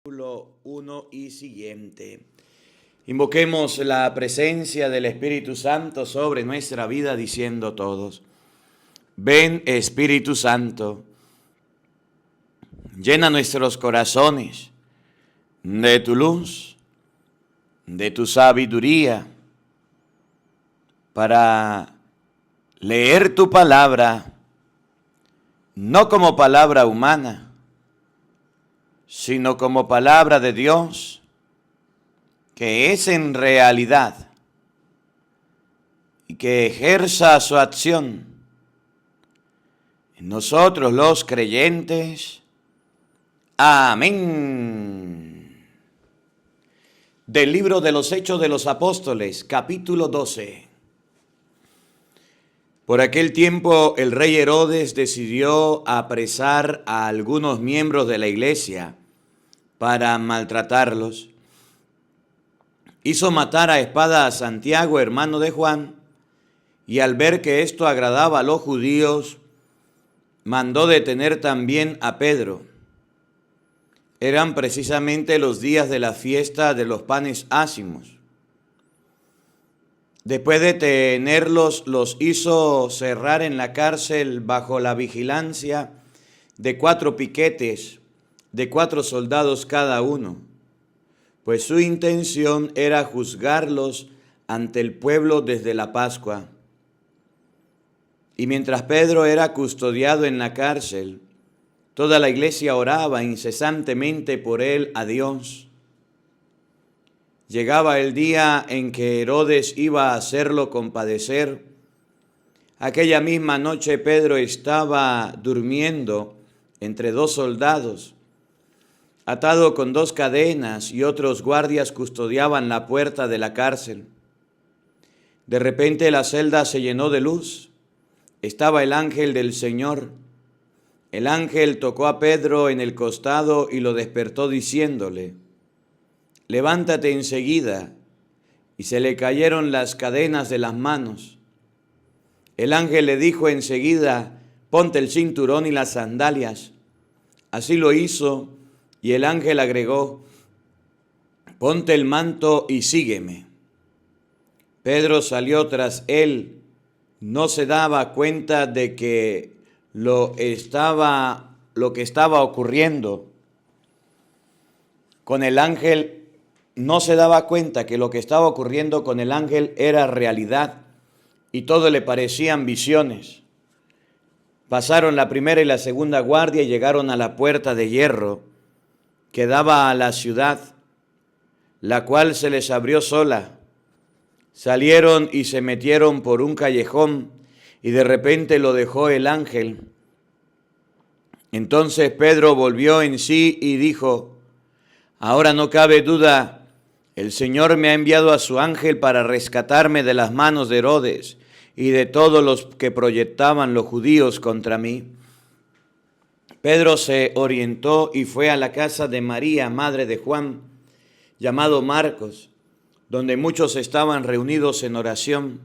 Versículo 1 y siguiente. Invoquemos la presencia del Espíritu Santo sobre nuestra vida diciendo todos: ven Espíritu Santo, llena nuestros corazones de tu luz, de tu sabiduría, para leer tu palabra, no como palabra humana, sino como palabra de Dios, que es en realidad, y que ejerza su acción en nosotros los creyentes. Amén. Del libro de los Hechos de los Apóstoles, capítulo 12. Por aquel tiempo el rey Herodes decidió apresar a algunos miembros de la iglesia para maltratarlos. Hizo matar a espada a Santiago, hermano de Juan, y al ver que esto agradaba a los judíos, mandó detener también a Pedro. Eran precisamente los días de la fiesta de los panes ácimos. Después de tenerlos, los hizo cerrar en la cárcel bajo la vigilancia de 4 piquetes, de 4 soldados cada uno, pues su intención era juzgarlos ante el pueblo desde la Pascua. Y mientras Pedro era custodiado en la cárcel, toda la iglesia oraba incesantemente por él a Dios. Llegaba el día en que Herodes iba a hacerlo compadecer. Aquella misma noche Pedro estaba durmiendo entre 2 soldados, atado con 2 cadenas, y otros guardias custodiaban la puerta de la cárcel. De repente la celda se llenó de luz. Estaba el ángel del Señor. El ángel tocó a Pedro en el costado y lo despertó diciéndole: levántate enseguida. Y se le cayeron las cadenas de las manos. El ángel le dijo enseguida: ponte el cinturón y las sandalias. Así lo hizo, y el ángel agregó: ponte el manto y sígueme. Pedro salió tras él. No se daba cuenta de que lo que estaba ocurriendo con el ángel. No se daba cuenta que lo que estaba ocurriendo con el ángel era realidad, y todo le parecían visiones. Pasaron la primera y la segunda guardia y llegaron a la puerta de hierro que daba a la ciudad, la cual se les abrió sola. Salieron y se metieron por un callejón, y de repente lo dejó el ángel. Entonces Pedro volvió en sí y dijo: ahora no cabe duda, el Señor me ha enviado a su ángel para rescatarme de las manos de Herodes y de todos los que proyectaban los judíos contra mí. Pedro se orientó y fue a la casa de María, madre de Juan, llamado Marcos, donde muchos estaban reunidos en oración.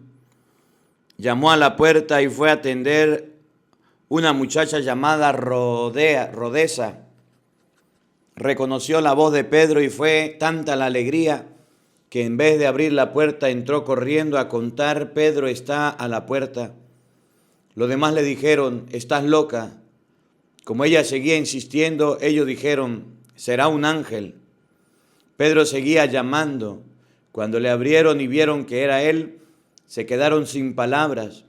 Llamó a la puerta y fue a atender una muchacha llamada Rodesa. Reconoció la voz de Pedro y fue tanta la alegría que en vez de abrir la puerta entró corriendo a contar: Pedro está a la puerta. Los demás le dijeron: estás loca. Como ella seguía insistiendo, ellos dijeron: será un ángel. Pedro seguía llamando. Cuando le abrieron y vieron que era él, se quedaron sin palabras.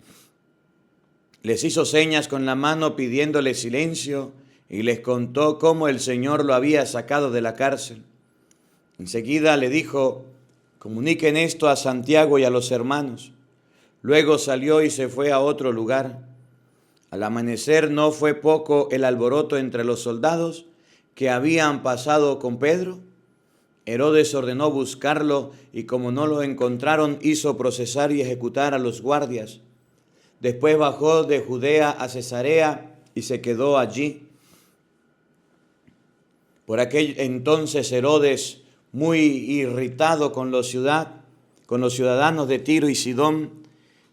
Les hizo señas con la mano pidiéndole silencio y les contó cómo el Señor lo había sacado de la cárcel. Enseguida le dijo: comuniquen esto a Santiago y a los hermanos. Luego salió y se fue a otro lugar. Al amanecer no fue poco el alboroto entre los soldados que habían pasado con Pedro. Herodes ordenó buscarlo y como no lo encontraron, hizo procesar y ejecutar a los guardias. Después bajó de Judea a Cesarea y se quedó allí. Por aquel entonces Herodes, muy irritado con los ciudadanos de Tiro y Sidón,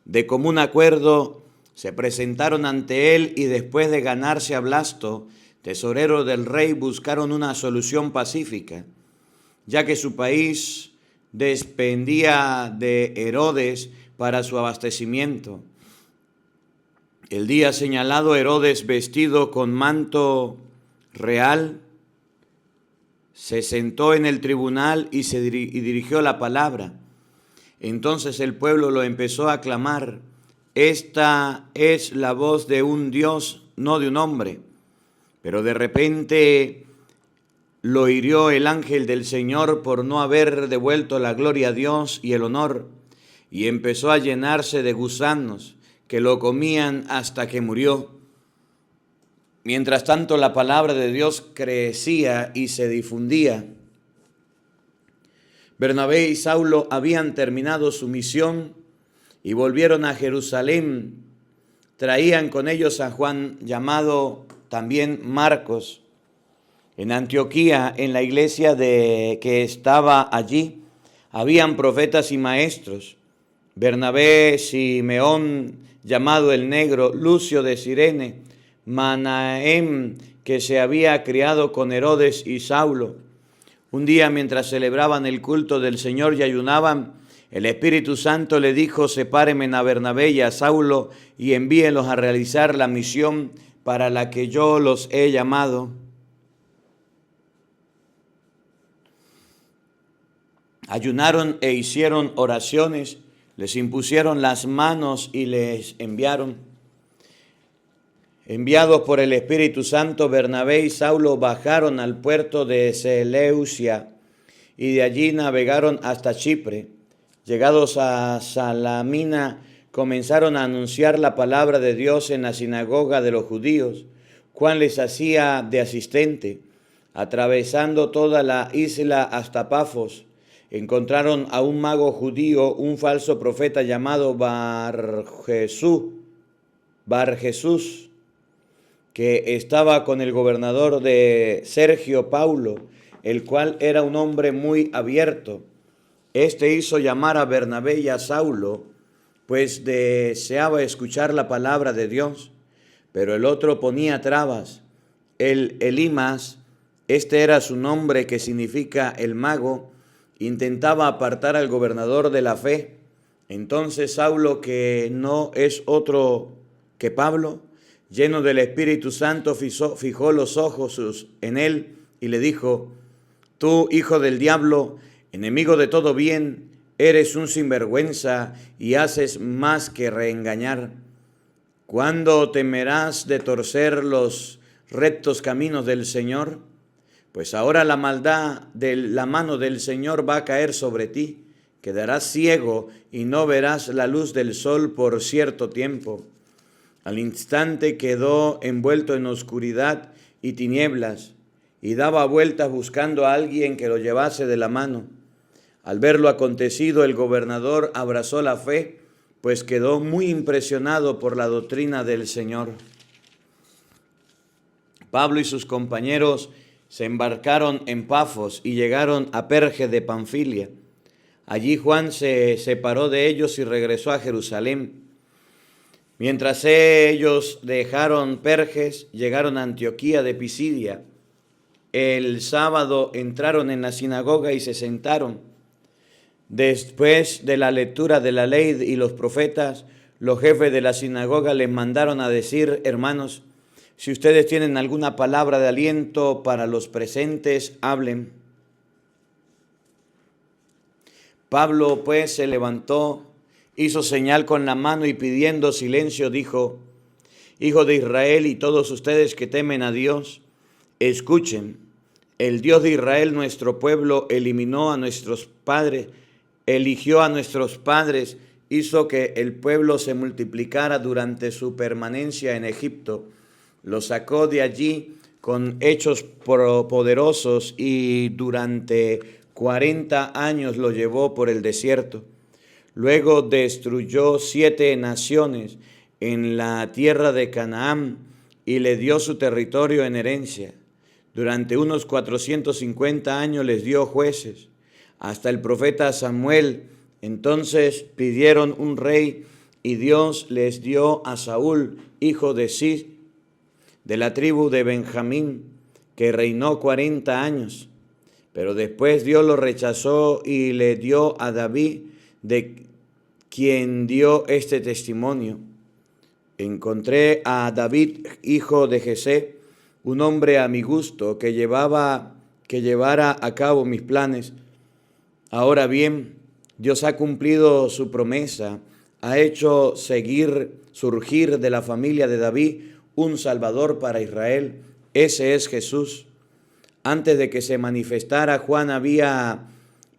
de común acuerdo se presentaron ante él y después de ganarse a Blasto, tesorero del rey, buscaron una solución pacífica, ya que su país dependía de Herodes para su abastecimiento. El día señalado, Herodes, vestido con manto real, se sentó en el tribunal y dirigió la palabra. Entonces el pueblo lo empezó a aclamar: esta es la voz de un Dios, no de un hombre. Pero de repente lo hirió el ángel del Señor por no haber devuelto la gloria a Dios y el honor, y empezó a llenarse de gusanos que lo comían hasta que murió. Mientras tanto, la palabra de Dios crecía y se difundía. Bernabé y Saulo habían terminado su misión y volvieron a Jerusalén. Traían con ellos a Juan, llamado también Marcos. En Antioquía, en la iglesia que estaba allí, habían profetas y maestros: Bernabé, Simeón, llamado el Negro, Lucio de Cirene, Manahem, que se había criado con Herodes, y Saulo. Un día, mientras celebraban el culto del Señor y ayunaban, el Espíritu Santo le dijo: sepárenme a Bernabé y a Saulo y envíenlos a realizar la misión para la que yo los he llamado. Ayunaron e hicieron oraciones, les impusieron las manos y les enviaron. Enviados por el Espíritu Santo, Bernabé y Saulo bajaron al puerto de Seleucia y de allí navegaron hasta Chipre. Llegados a Salamina, comenzaron a anunciar la palabra de Dios en la sinagoga de los judíos. Juan les hacía de asistente. Atravesando toda la isla hasta Pafos, encontraron a un mago judío, un falso profeta llamado Bar-Jesús, que estaba con el gobernador de Sergio Paulo, el cual era un hombre muy abierto. Este hizo llamar a Bernabé y a Saulo, pues deseaba escuchar la palabra de Dios, pero el otro ponía trabas. El Elimas, este era su nombre, que significa el mago, intentaba apartar al gobernador de la fe. Entonces Saulo, que no es otro que Pablo, lleno del Espíritu Santo, fijó los ojos en él y le dijo: tú, hijo del diablo, enemigo de todo bien, eres un sinvergüenza y haces más que reengañar. ¿Cuándo temerás de torcer los rectos caminos del Señor? Pues ahora la maldad de la mano del Señor va a caer sobre ti. Quedarás ciego y no verás la luz del sol por cierto tiempo. Al instante quedó envuelto en oscuridad y tinieblas, y daba vueltas buscando a alguien que lo llevase de la mano. Al ver lo acontecido, el gobernador abrazó la fe, pues quedó muy impresionado por la doctrina del Señor. Pablo y sus compañeros se embarcaron en Pafos y llegaron a Perge de Panfilia. Allí Juan se separó de ellos y regresó a Jerusalén. Mientras ellos dejaron Perges, llegaron a Antioquía de Pisidia. El sábado entraron en la sinagoga y se sentaron. Después de la lectura de la ley y los profetas, los jefes de la sinagoga les mandaron a decir: hermanos, si ustedes tienen alguna palabra de aliento para los presentes, hablen. Pablo pues se levantó, hizo señal con la mano y pidiendo silencio dijo: Hijo de Israel y todos ustedes que temen a Dios, escuchen. El Dios de Israel, nuestro pueblo, eligió a nuestros padres, hizo que el pueblo se multiplicara durante su permanencia en Egipto. Lo sacó de allí con hechos poderosos y durante 40 años lo llevó por el desierto. Luego destruyó 7 naciones en la tierra de Canaán y le dio su territorio en herencia. Durante unos 450 años les dio jueces, hasta el profeta Samuel. Entonces pidieron un rey y Dios les dio a Saúl, hijo de Cis, de la tribu de Benjamín, que reinó 40 años. Pero después Dios lo rechazó y le dio a David, de quien dio este testimonio. Encontré a David, hijo de Jesé, un hombre a mi gusto, que llevara a cabo mis planes. Ahora bien, Dios ha cumplido su promesa, ha hecho surgir de la familia de David un Salvador para Israel. Ese es Jesús. Antes de que se manifestara, Juan había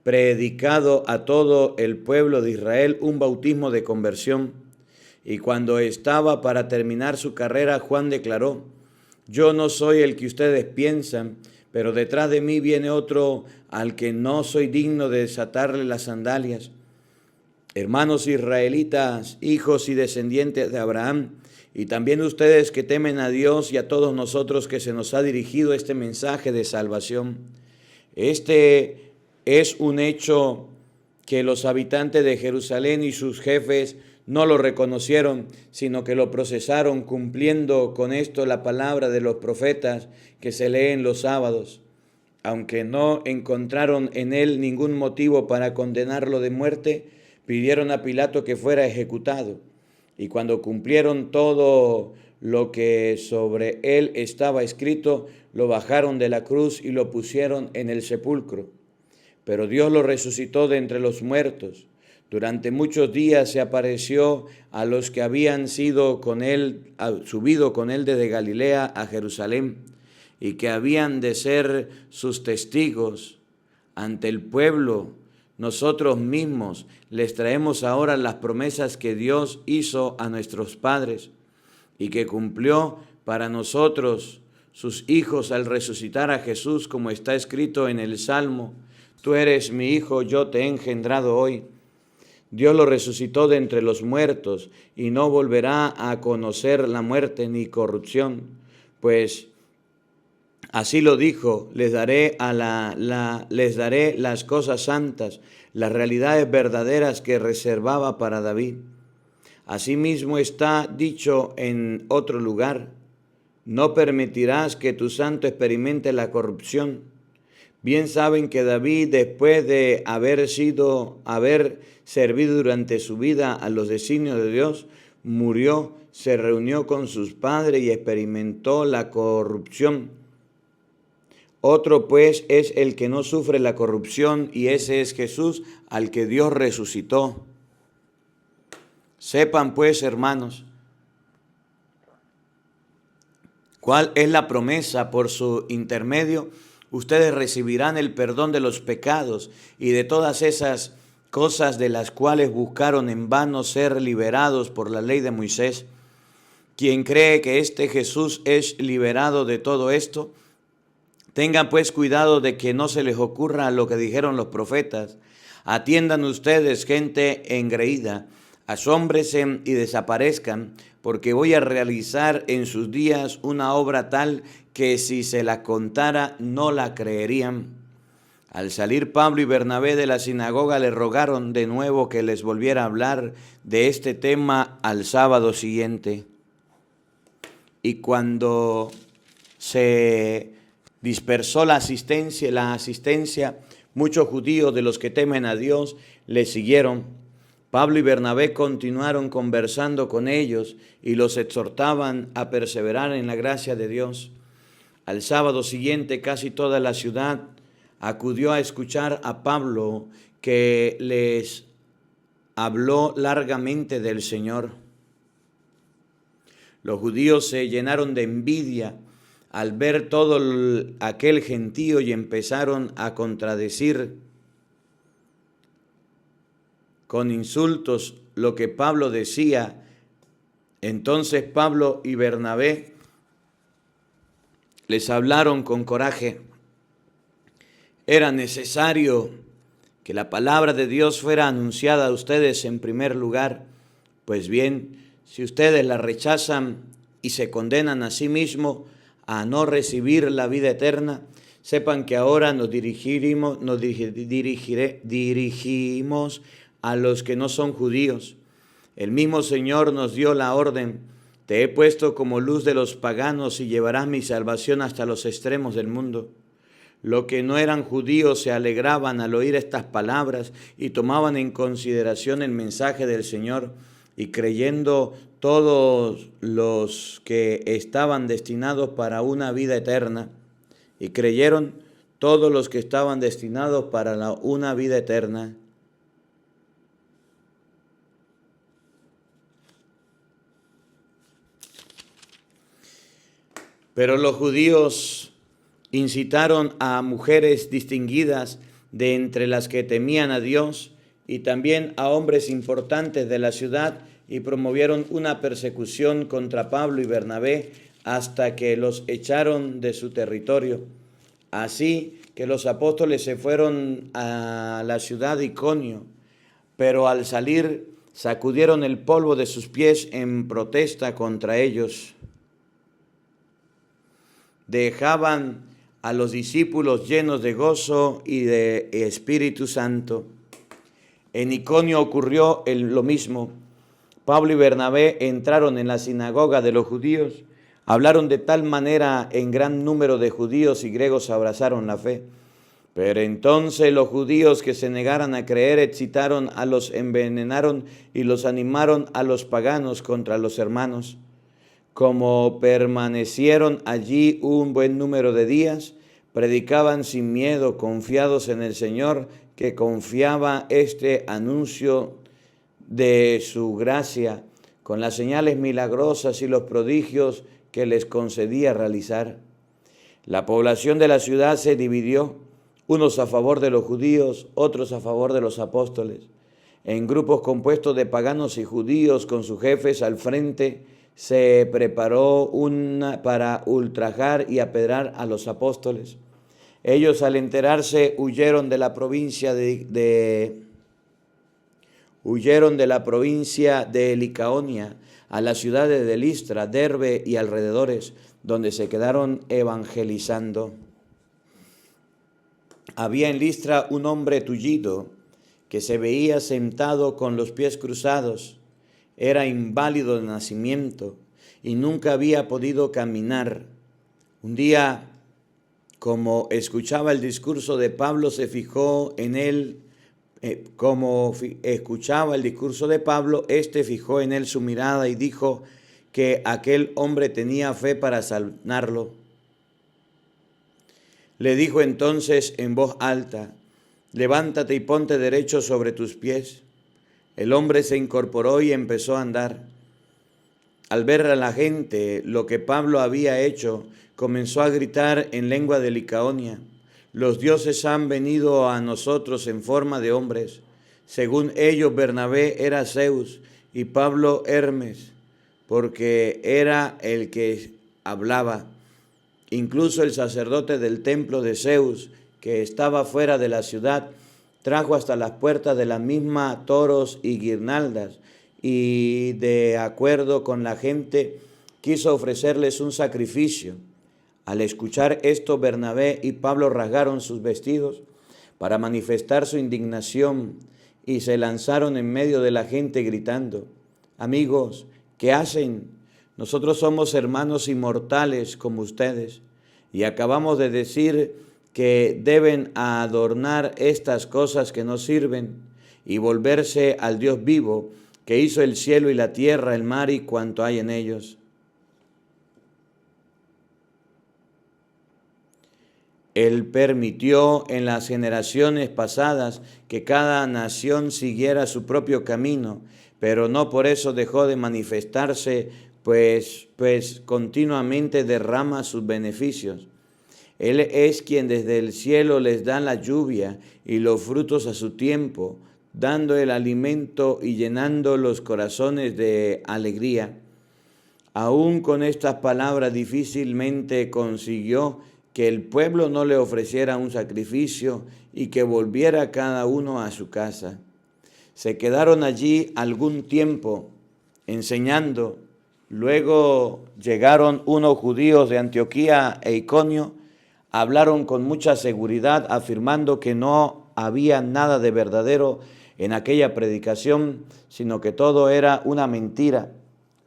predicado a todo el pueblo de Israel un bautismo de conversión. Y cuando estaba para terminar su carrera, Juan declaró: yo no soy el que ustedes piensan, pero detrás de mí viene otro al que no soy digno de desatarle las sandalias. Hermanos israelitas, hijos y descendientes de Abraham, y también ustedes que temen a Dios, y a todos nosotros que se nos ha dirigido este mensaje de salvación. Este es un hecho que los habitantes de Jerusalén y sus jefes no lo reconocieron, sino que lo procesaron, cumpliendo con esto la palabra de los profetas que se leen los sábados. Aunque no encontraron en él ningún motivo para condenarlo de muerte, pidieron a Pilato que fuera ejecutado. Y cuando cumplieron todo lo que sobre él estaba escrito, lo bajaron de la cruz y lo pusieron en el sepulcro. Pero Dios lo resucitó de entre los muertos. Durante muchos días se apareció a los que habían subido con él desde Galilea a Jerusalén, y que habían de ser sus testigos ante el pueblo. Nosotros mismos les traemos ahora las promesas que Dios hizo a nuestros padres y que cumplió para nosotros, sus hijos, al resucitar a Jesús, como está escrito en el Salmo: tú eres mi hijo, yo te he engendrado hoy. Dios lo resucitó de entre los muertos y no volverá a conocer la muerte ni corrupción, pues así lo dijo: les daré las cosas santas, las realidades verdaderas que reservaba para David. Asimismo está dicho en otro lugar: no permitirás que tu santo experimente la corrupción. Bien saben que David, después de haber servido durante su vida a los designios de Dios, murió, se reunió con sus padres y experimentó la corrupción. Otro pues es el que no sufre la corrupción, y ese es Jesús, al que Dios resucitó. Sepan pues, hermanos, cuál es la promesa. Por su intermedio ustedes recibirán el perdón de los pecados y de todas esas cosas de las cuales buscaron en vano ser liberados por la ley de Moisés. Quien cree que este Jesús es liberado de todo esto, tengan pues cuidado de que no se les ocurra lo que dijeron los profetas. Atiendan ustedes, gente engreída, asómbrense y desaparezcan, porque voy a realizar en sus días una obra tal que si se la contara no la creerían. Al salir Pablo y Bernabé de la sinagoga, le rogaron de nuevo que les volviera a hablar de este tema al sábado siguiente. Y cuando se dispersó la asistencia, muchos judíos de los que temen a Dios le siguieron. Pablo y Bernabé continuaron conversando con ellos y los exhortaban a perseverar en la gracia de Dios. Al sábado siguiente, casi toda la ciudad acudió a escuchar a Pablo, que les habló largamente del Señor. Los judíos se llenaron de envidia al ver todo aquel gentío y empezaron a contradecir con insultos lo que Pablo decía. Entonces Pablo y Bernabé les hablaron con coraje. Era necesario que la palabra de Dios fuera anunciada a ustedes en primer lugar. Pues bien, si ustedes la rechazan y se condenan a sí mismos a no recibir la vida eterna, sepan que ahora nos dirigimos a los que no son judíos. El mismo Señor nos dio la orden: Te he puesto como luz de los paganos y llevarás mi salvación hasta los extremos del mundo. Los que no eran judíos se alegraban al oír estas palabras y tomaban en consideración el mensaje del Señor, y creyendo todos los que estaban destinados para una vida eterna, y creyeron todos los que estaban destinados para una vida eterna. Pero los judíos incitaron a mujeres distinguidas de entre las que temían a Dios y también a hombres importantes de la ciudad, y promovieron una persecución contra Pablo y Bernabé hasta que los echaron de su territorio. Así que los apóstoles se fueron a la ciudad de Iconio, pero al salir sacudieron el polvo de sus pies en protesta contra ellos. Dejaban a los discípulos llenos de gozo y de Espíritu Santo. En Iconio ocurrió lo mismo. Pablo y Bernabé entraron en la sinagoga de los judíos, hablaron de tal manera en gran número de judíos y griegos abrazaron la fe. Pero entonces los judíos que se negaran a creer excitaron a los envenenaron y los animaron a los paganos contra los hermanos. Como permanecieron allí un buen número de días, predicaban sin miedo, confiados en el Señor, que confiaba este anuncio de su gracia, con las señales milagrosas y los prodigios que les concedía realizar. La población de la ciudad se dividió, unos a favor de los judíos, otros a favor de los apóstoles. En grupos compuestos de paganos y judíos, con sus jefes al frente, se preparó para ultrajar y apedrear a los apóstoles. Ellos, al enterarse, huyeron de la provincia de Licaonia a las ciudades de Listra, Derbe y alrededores, donde se quedaron evangelizando. Había en Listra un hombre tullido que se veía sentado con los pies cruzados. Era inválido de nacimiento y nunca había podido caminar. Un día, como escuchaba el discurso de Pablo, se fijó en él. Escuchaba el discurso de Pablo, fijó en él su mirada y dijo que aquel hombre tenía fe para sanarlo. Le dijo entonces en voz alta: levántate y ponte derecho sobre tus pies. El hombre se incorporó y empezó a andar. Al ver a la gente lo que Pablo había hecho, comenzó a gritar en lengua de Licaonia: los dioses han venido a nosotros en forma de hombres. Según ellos, Bernabé era Zeus y Pablo Hermes, porque era el que hablaba. Incluso el sacerdote del templo de Zeus, que estaba fuera de la ciudad, trajo hasta las puertas de la misma toros y guirnaldas, y de acuerdo con la gente quiso ofrecerles un sacrificio. Al escuchar esto, Bernabé y Pablo rasgaron sus vestidos para manifestar su indignación y se lanzaron en medio de la gente gritando: amigos, ¿qué hacen? Nosotros somos hermanos inmortales como ustedes y acabamos de decir que deben adornar estas cosas que no sirven y volverse al Dios vivo, que hizo el cielo y la tierra, el mar y cuanto hay en ellos. Él permitió en las generaciones pasadas que cada nación siguiera su propio camino, pero no por eso dejó de manifestarse, pues continuamente derrama sus beneficios. Él es quien desde el cielo les da la lluvia y los frutos a su tiempo, dando el alimento y llenando los corazones de alegría. Aún con estas palabras difícilmente consiguió que el pueblo no le ofreciera un sacrificio y que volviera cada uno a su casa. Se quedaron allí algún tiempo enseñando. Luego llegaron unos judíos de Antioquía e Iconio, hablaron con mucha seguridad, afirmando que no había nada de verdadero en aquella predicación, sino que todo era una mentira.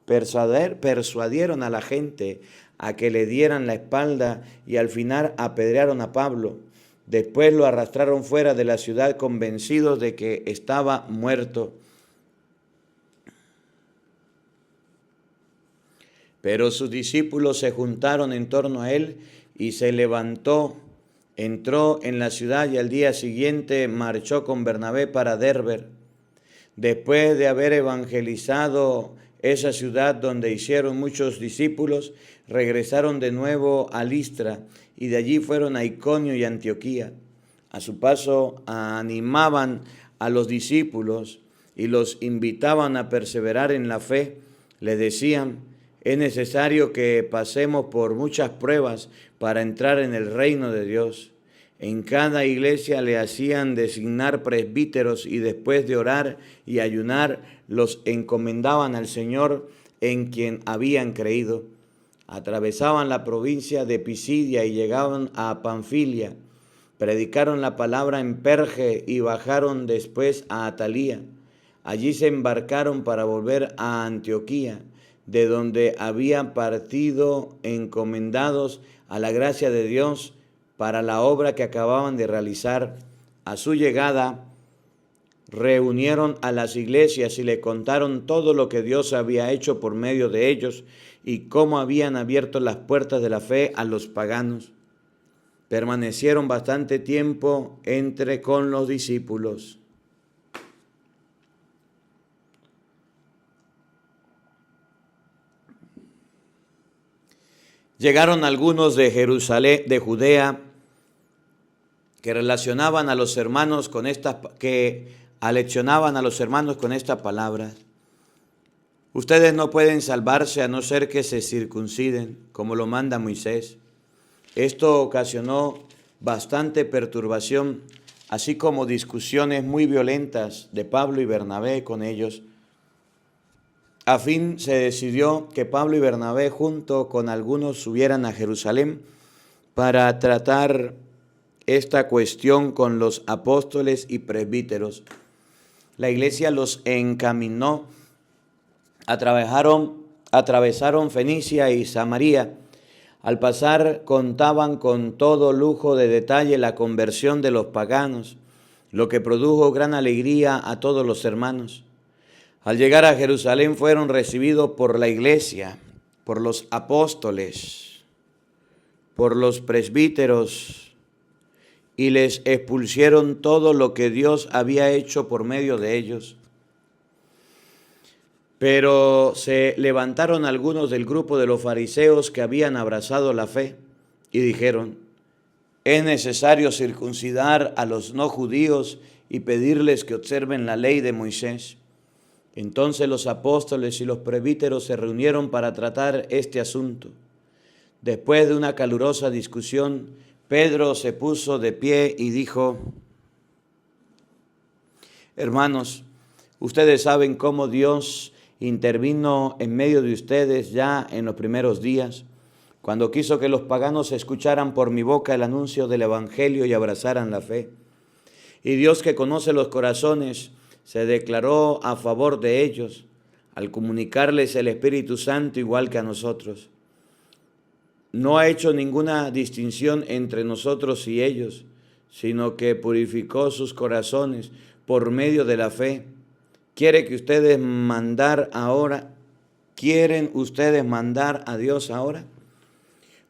persuadieron a la gente a que le dieran la espalda y al final apedrearon a Pablo. Después lo arrastraron fuera de la ciudad convencidos de que estaba muerto. Pero sus discípulos se juntaron en torno a él y se levantó, entró en la ciudad y al día siguiente marchó con Bernabé para Derbe. Después de haber evangelizado esa ciudad donde hicieron muchos discípulos, regresaron de nuevo a Listra y de allí fueron a Iconio y Antioquía. A su paso animaban a los discípulos y los invitaban a perseverar en la fe. Les decían: es necesario que pasemos por muchas pruebas para entrar en el reino de Dios. En cada iglesia le hacían designar presbíteros y después de orar y ayunar los encomendaban al Señor en quien habían creído. Atravesaban la provincia de Pisidia y llegaban a Panfilia. Predicaron la palabra en Perge y bajaron después a Atalía. Allí se embarcaron para volver a Antioquía, de donde habían partido encomendados a la gracia de Dios para la obra que acababan de realizar. A su llegada, reunieron a las iglesias y le contaron todo lo que Dios había hecho por medio de ellos y cómo habían abierto las puertas de la fe a los paganos. Permanecieron bastante tiempo con los discípulos. Llegaron algunos de Jerusalén, de Judea, que aleccionaban a los hermanos con estas palabras: ustedes no pueden salvarse a no ser que se circunciden, como lo manda Moisés. Esto ocasionó bastante perturbación, así como discusiones muy violentas de Pablo y Bernabé con ellos. A fin se decidió que Pablo y Bernabé junto con algunos subieran a Jerusalén para tratar esta cuestión con los apóstoles y presbíteros. La iglesia los encaminó, atravesaron Fenicia y Samaria. Al pasar contaban con todo lujo de detalle la conversión de los paganos, lo que produjo gran alegría a todos los hermanos. Al llegar a Jerusalén fueron recibidos por la iglesia, por los apóstoles, por los presbíteros, y les expusieron todo lo que Dios había hecho por medio de ellos. Pero se levantaron algunos del grupo de los fariseos que habían abrazado la fe y dijeron: es necesario circuncidar a los no judíos y pedirles que observen la ley de Moisés. Entonces los apóstoles y los presbíteros se reunieron para tratar este asunto. Después de una calurosa discusión, Pedro se puso de pie y dijo: hermanos, ustedes saben cómo Dios intervino en medio de ustedes ya en los primeros días, cuando quiso que los paganos escucharan por mi boca el anuncio del evangelio y abrazaran la fe. Y Dios, que conoce los corazones, se declaró a favor de ellos al comunicarles el Espíritu Santo igual que a nosotros. No ha hecho ninguna distinción entre nosotros y ellos, sino que purificó sus corazones por medio de la fe. ¿Quieren ustedes mandar a Dios ahora?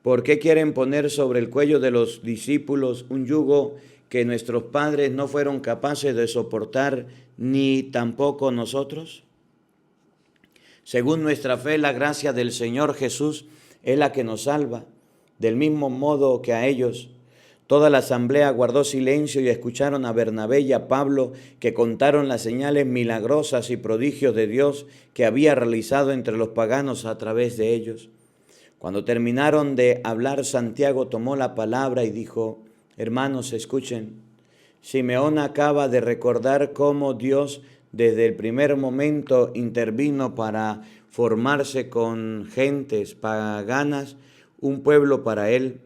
¿Por qué quieren poner sobre el cuello de los discípulos un yugo que nuestros padres no fueron capaces de soportar, ni tampoco nosotros? Según nuestra fe, la gracia del Señor Jesús es la que nos salva, del mismo modo que a ellos. Toda la asamblea guardó silencio y escucharon a Bernabé y a Pablo, que contaron las señales milagrosas y prodigios de Dios que había realizado entre los paganos a través de ellos. Cuando terminaron de hablar, Santiago tomó la palabra y dijo: hermanos, escuchen. Simeón acaba de recordar cómo Dios desde el primer momento intervino para formarse con gentes paganas un pueblo para él.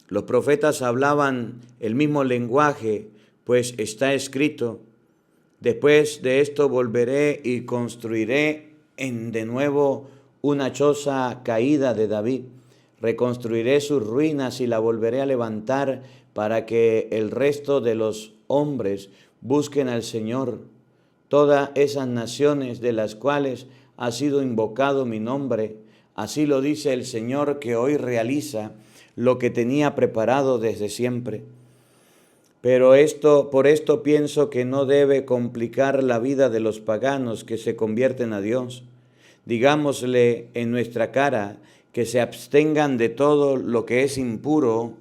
Los profetas hablaban el mismo lenguaje, pues está escrito: después de esto volveré y construiré de nuevo una choza caída de David. Reconstruiré sus ruinas y la volveré a levantar para que el resto de los hombres busquen al Señor. Todas esas naciones de las cuales ha sido invocado mi nombre, así lo dice el Señor, que hoy realiza lo que tenía preparado desde siempre. Pero por esto pienso que no debe complicar la vida de los paganos que se convierten a Dios. Digámosle en nuestra cara que se abstengan de todo lo que es impuro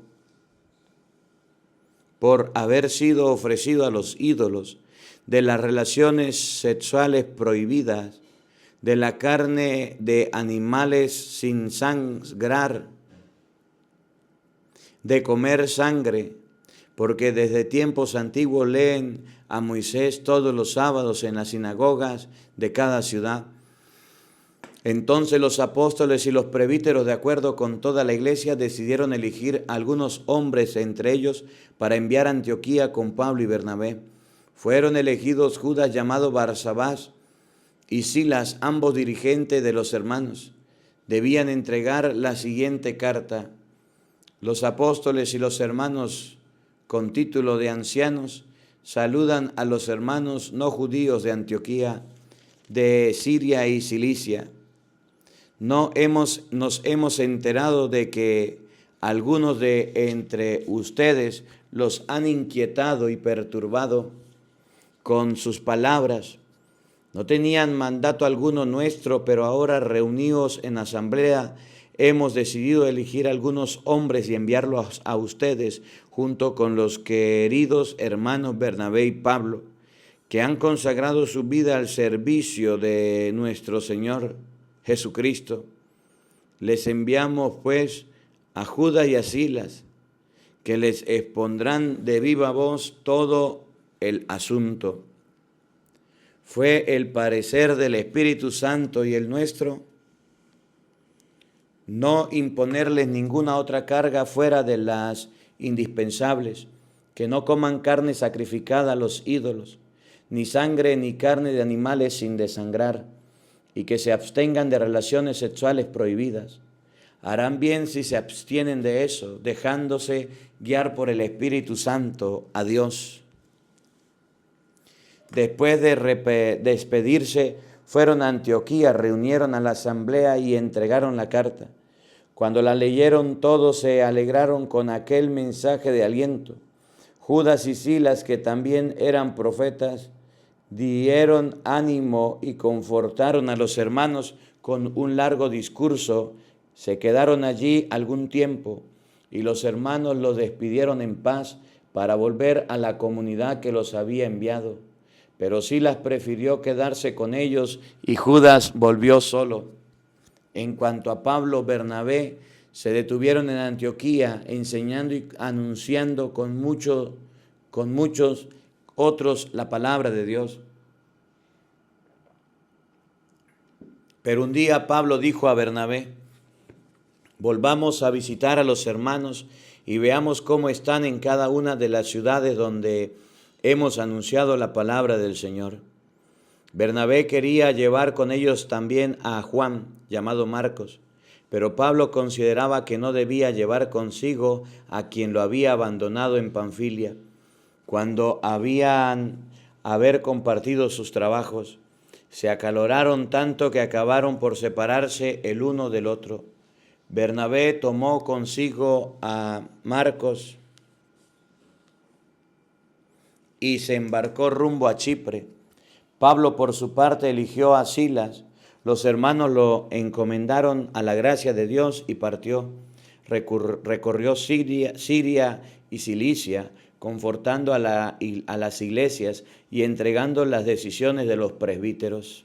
por haber sido ofrecido a los ídolos, de las relaciones sexuales prohibidas, de la carne de animales sin sangrar, de comer sangre, porque desde tiempos antiguos leen a Moisés todos los sábados en las sinagogas de cada ciudad. Entonces los apóstoles y los presbíteros, de acuerdo con toda la iglesia, decidieron elegir algunos hombres entre ellos para enviar a Antioquía con Pablo y Bernabé. Fueron elegidos Judas, llamado Barsabás, y Silas, ambos dirigentes de los hermanos. Debían entregar la siguiente carta: los apóstoles y los hermanos con título de ancianos saludan a los hermanos no judíos de Antioquía, de Siria y Cilicia. Nos hemos enterado de que algunos de entre ustedes los han inquietado y perturbado con sus palabras. No tenían mandato alguno nuestro, pero ahora, reunidos en asamblea, hemos decidido elegir algunos hombres y enviarlos a ustedes, junto con los queridos hermanos Bernabé y Pablo, que han consagrado su vida al servicio de nuestro Señor Jesucristo. Les enviamos pues a Judas y a Silas, que les expondrán de viva voz todo el asunto. ¿Fue el parecer del Espíritu Santo y el nuestro no imponerles ninguna otra carga fuera de las indispensables, que no coman carne sacrificada a los ídolos, ni sangre ni carne de animales sin desangrar, y que se abstengan de relaciones sexuales prohibidas? Harán bien si se abstienen de eso, dejándose guiar por el Espíritu Santo a Dios. Después de despedirse, fueron a Antioquía, reunieron a la asamblea y entregaron la carta. Cuando la leyeron, todos se alegraron con aquel mensaje de aliento. Judas y Silas, que también eran profetas, dieron ánimo y confortaron a los hermanos con un largo discurso. Se quedaron allí algún tiempo y los hermanos los despidieron en paz para volver a la comunidad que los había enviado. Pero Silas prefirió quedarse con ellos y Judas volvió solo. En cuanto a Pablo, Bernabé se detuvieron en Antioquía, enseñando y anunciando con muchos otros la palabra de Dios. Pero un día Pablo dijo a Bernabé: volvamos a visitar a los hermanos y veamos cómo están en cada una de las ciudades donde hemos anunciado la palabra del Señor. Bernabé quería llevar con ellos también a Juan, llamado Marcos, pero Pablo consideraba que no debía llevar consigo a quien lo había abandonado en Panfilia, cuando haber compartido sus trabajos. Se acaloraron tanto que acabaron por separarse el uno del otro. Bernabé tomó consigo a Marcos y se embarcó rumbo a Chipre. Pablo, por su parte, eligió a Silas. Los hermanos lo encomendaron a la gracia de Dios y partió. Recorrió Siria y Cilicia, confortando a las iglesias y entregando las decisiones de los presbíteros.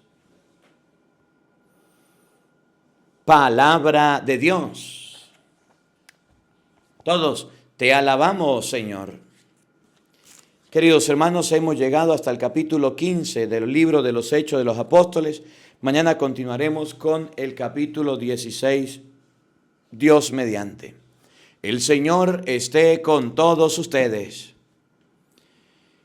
Palabra de Dios. Todos te alabamos, Señor. Queridos hermanos, hemos llegado hasta el capítulo 15 del libro de los Hechos de los Apóstoles. Mañana continuaremos con el capítulo 16, Dios mediante. El Señor esté con todos ustedes.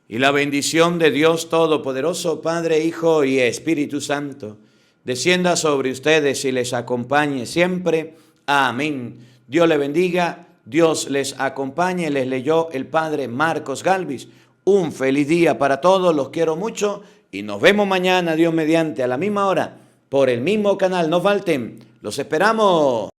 Y la bendición de Dios Todopoderoso, Padre, Hijo y Espíritu Santo, descienda sobre ustedes y les acompañe siempre. Amén. Dios les bendiga, Dios les acompañe. Les leyó el Padre Marcos Galvis. Un feliz día para todos, los quiero mucho y nos vemos mañana, Dios mediante, a la misma hora, por el mismo canal. No falten, los esperamos.